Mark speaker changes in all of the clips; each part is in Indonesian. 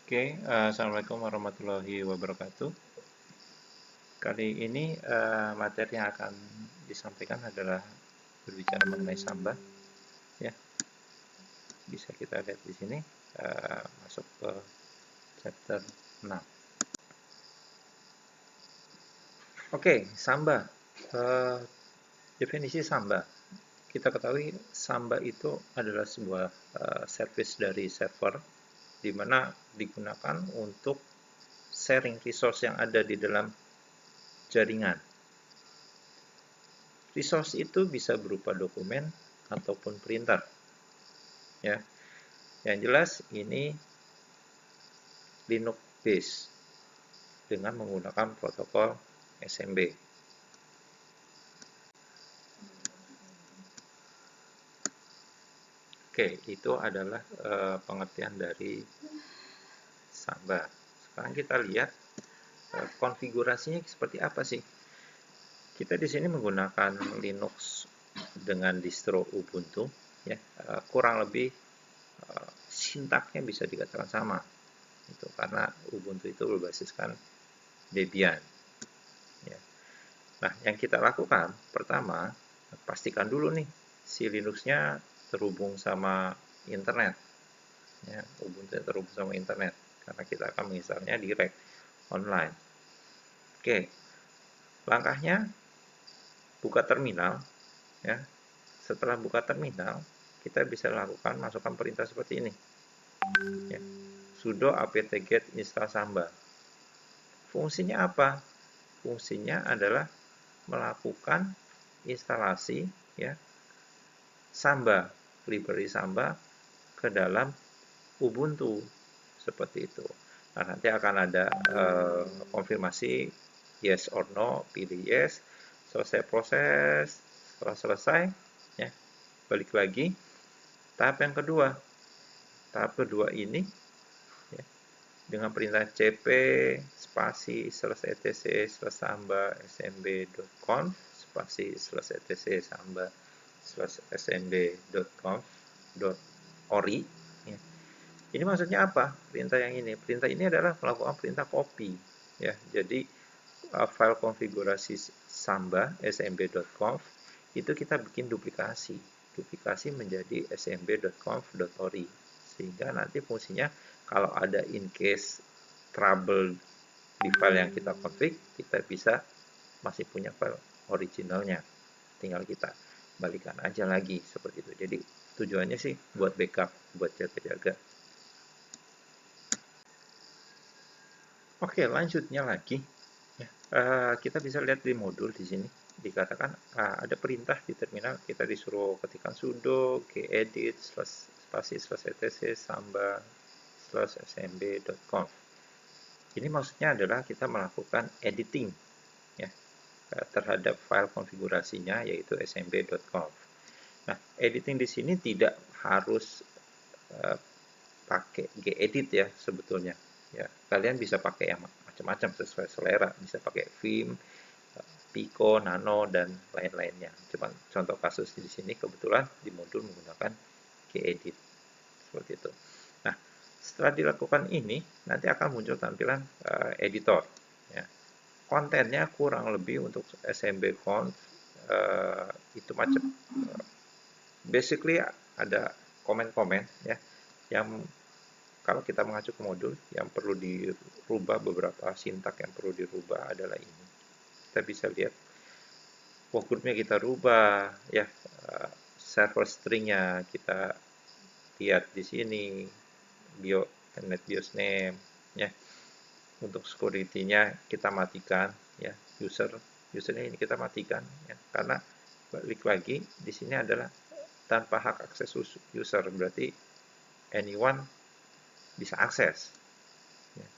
Speaker 1: Oke, Assalamualaikum warahmatullahi wabarakatuh. Kali ini materi yang akan disampaikan adalah berbicara mengenai Samba. Ya, bisa kita lihat di sini, masuk ke chapter 6. Oke, Samba. Eh, Definisi Samba. Kita ketahui Samba itu adalah sebuah service dari server di mana digunakan untuk sharing resource yang ada di dalam jaringan. Resource itu bisa berupa dokumen ataupun printer. Ya, yang jelas ini Linux base dengan menggunakan protokol SMB. Oke, itu adalah pengertian dari Samba. Sekarang kita lihat konfigurasinya seperti apa sih. Kita di sini menggunakan Linux dengan distro Ubuntu, ya, kurang lebih sintaknya bisa dikatakan sama. Itu karena Ubuntu itu berbasiskan Debian. Ya. Nah, yang kita lakukan pertama, pastikan dulu nih si Linux-nya terhubung sama internet. Ya, Ubuntu terhubung sama internet karena kita akan menginstalnya direct online. Oke, langkahnya buka terminal. Ya, setelah buka terminal, kita bisa lakukan masukkan perintah seperti ini. Ya, sudo apt-get install Samba. Fungsinya apa? Fungsinya adalah melakukan instalasi, ya, Samba, library Samba ke dalam Ubuntu seperti itu. Nah, nanti akan ada konfirmasi yes or no, pilih yes, selesai proses, setelah selesai, ya, balik lagi tahap yang kedua. Tahap kedua ini, ya, dengan perintah cp spasi selesai etc slash samba smb.conf spasi selesai etc samba slash smb.conf.ori, ya. Ini maksudnya apa? Perintah yang ini. Perintah ini adalah melakukan perintah copy, ya. Jadi file konfigurasi Samba smb.conf itu kita bikin duplikasi. Duplikasi menjadi smb.conf.ori. Sehingga nanti fungsinya kalau ada in case trouble di file yang kita config, kita bisa masih punya file originalnya. Tinggal kita balikan aja lagi seperti itu. Jadi tujuannya sih buat backup, buat jaga-jaga. Oke, lanjutnya lagi. Ya, kita bisa lihat di modul di sini dikatakan ada perintah di terminal, kita disuruh ketikkan sudo gedit spasi etc samba smb.conf. Ini maksudnya adalah kita melakukan editing, ya, terhadap file konfigurasinya yaitu smb.conf. Nah, editing di sini tidak harus pakai gedit ya sebetulnya. Ya, kalian bisa pakai yang macam-macam sesuai selera, bisa pakai Vim, Pico, Nano dan lain-lainnya. Cuma contoh kasus di sini kebetulan di modul menggunakan gedit seperti itu. Nah, setelah dilakukan ini nanti akan muncul tampilan editor. Ya. Kontennya kurang lebih untuk smb.conf itu macam basically ada komen-komen, ya, yang kalau kita mengacu ke modul yang perlu dirubah, beberapa sintak yang perlu dirubah adalah ini. Kita bisa lihat workgroupnya kita rubah, ya, server stringnya kita lihat di sini, net bios name, ya. Untuk security-nya kita matikan, ya, usernya ini kita matikan, ya, karena balik lagi di sini adalah tanpa hak akses user, berarti anyone bisa akses. Ya.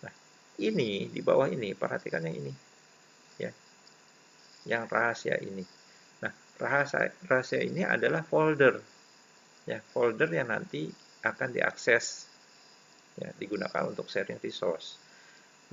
Speaker 1: Nah, ini di bawah ini perhatikan yang ini, ya, yang rahasia ini. Nah, rahasia ini adalah folder, ya, folder yang nanti akan diakses, ya, digunakan untuk sharing resource.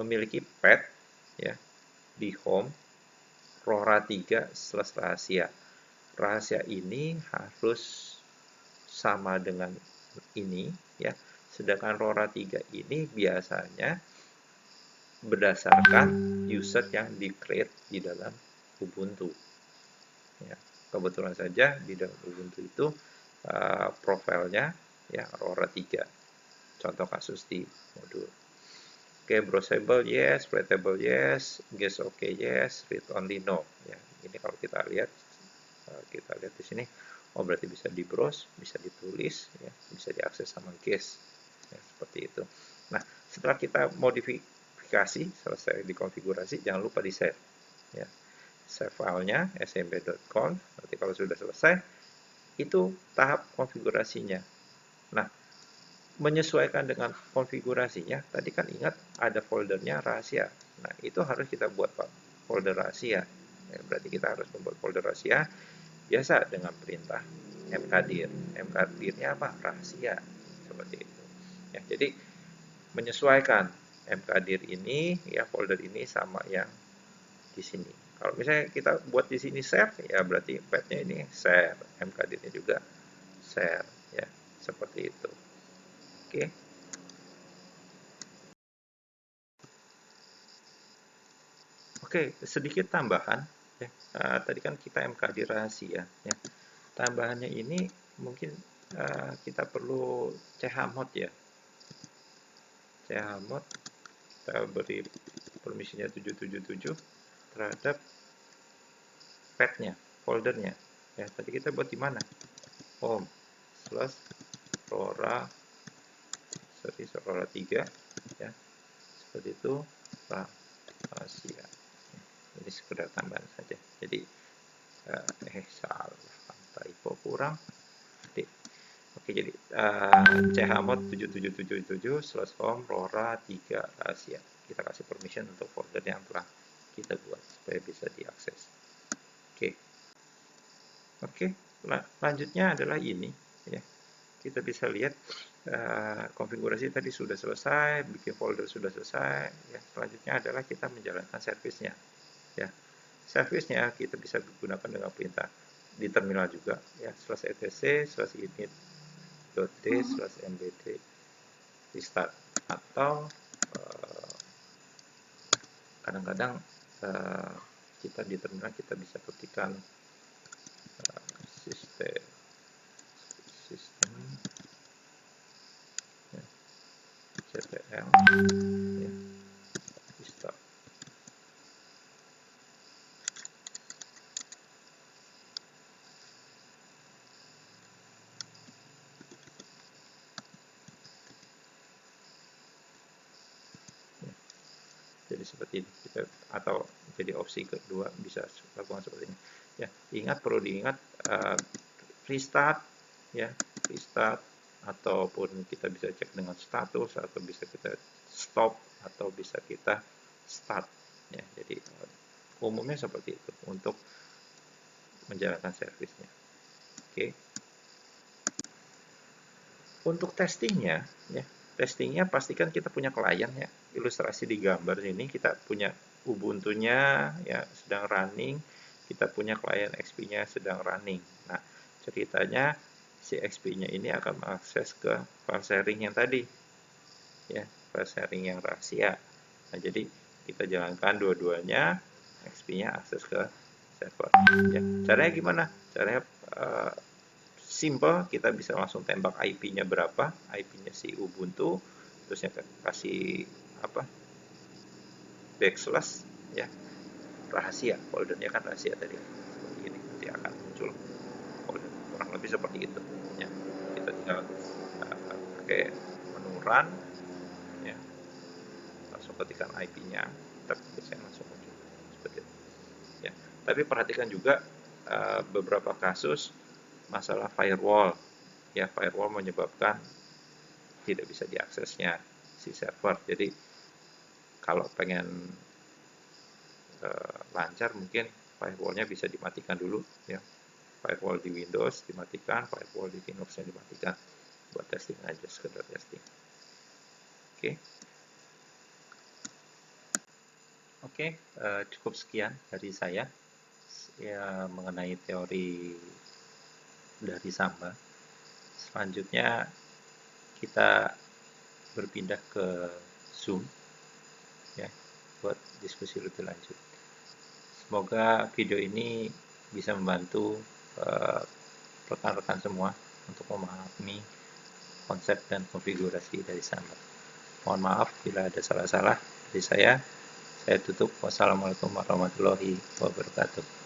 Speaker 1: Memiliki path, ya, di home rora 3 slash rahasia. Rahasia ini harus sama dengan ini, ya, Sedangkan RORA 3 ini biasanya berdasarkan user yang di-create di dalam Ubuntu. Ya, kebetulan saja di dalam Ubuntu itu profilnya ya RORA 3. Contoh kasus di modul. Oke, browsable yes, writable yes, guess oke yes, read only no. Ya, ini kalau kita lihat di sini, oh berarti bisa di browse, bisa ditulis, ya, bisa diakses sama guess, ya, seperti itu. Nah, setelah kita modifikasi selesai dikonfigurasi, jangan lupa di save. Ya, save filenya smb.conf. Nanti kalau sudah selesai, itu tahap konfigurasinya. Nah, menyesuaikan dengan konfigurasinya, tadi kan ingat ada foldernya rahasia. Nah, itu harus kita buat folder rahasia. Ya, berarti kita harus membuat folder rahasia biasa dengan perintah mkdir. Mkdir-nya apa? Rahasia. Seperti itu. Ya, jadi menyesuaikan mkdir ini, ya folder ini sama yang di sini. Kalau misalnya kita buat di sini share, ya berarti path-nya ini share, mkdir-nya juga share, ya seperti itu. Oke. Oke, sedikit tambahan. Ya. Tadi kan kita mkdir rahasia. Ya. Tambahannya ini mungkin kita perlu chmod ya. Chmod kita beri permisinya 777 terhadap path-nya, foldernya. Ya, tadi kita buat di mana? Home slash rora 3 ya. Seperti itu rahasia. Ini sekedar tambahan saja. Jadi salah typo kurang. Oke, jadi chmod 7777 slash home rora 3 rahasia. Kita kasih permission untuk folder yang telah kita buat supaya bisa diakses. Oke. Oke, lanjutnya adalah ini ya. Kita bisa lihat konfigurasi tadi sudah selesai, bikin folder sudah selesai. Ya, selanjutnya adalah kita menjalankan servisnya. Ya, servisnya kita bisa gunakan dengan perintah di terminal juga ya /etc/init.d/mbd restart atau kadang-kadang kita di terminal kita bisa ketikkan sistem ya, ctl ya, restart. Jadi seperti ini kita, atau jadi opsi kedua bisa lakukan seperti ini ya. Ingat, perlu diingat restart ya, restart ataupun kita bisa cek dengan status, atau bisa kita stop, atau bisa kita start ya. Jadi umumnya seperti itu untuk menjalankan servisnya. Oke. Untuk testingnya ya, testingnya pastikan kita punya klien ya. Ilustrasi di gambar ini kita punya Ubuntu-nya ya sedang running, kita punya klien XP-nya sedang running. Nah, ceritanya si XP-nya ini akan mengakses ke file sharing yang tadi ya, file sharing yang rahasia. Nah, jadi kita jalankan dua-duanya, XP-nya akses ke server ya. Caranya gimana? Caranya simple, kita bisa langsung tembak IP-nya berapa, IP-nya si Ubuntu, terusnya kasih apa, backslash ya, rahasia, foldernya kan rahasia tadi, seperti ini nanti akan muncul folder, kurang lebih seperti itu ya. Kita tinggal pakai menu run ya, langsung ketikkan IP-nya, biasanya langsung muncul seperti itu ya. Tapi perhatikan juga beberapa kasus masalah firewall ya, firewall menyebabkan tidak bisa diaksesnya si server. Jadi kalau pengen lancar mungkin firewallnya bisa dimatikan dulu ya. Firewall di Windows dimatikan, firewall di Linux-nya dimatikan, buat testing aja, sekedar testing. Oke. Oke, cukup sekian dari saya ya mengenai teori dari Samba. Selanjutnya kita berpindah ke Zoom ya buat diskusi lebih lanjut. Semoga video ini bisa membantu rekan-rekan semua untuk memahami konsep dan konfigurasi dari SAML. Mohon maaf bila ada salah-salah dari saya. Saya tutup. Wassalamualaikum warahmatullahi wabarakatuh.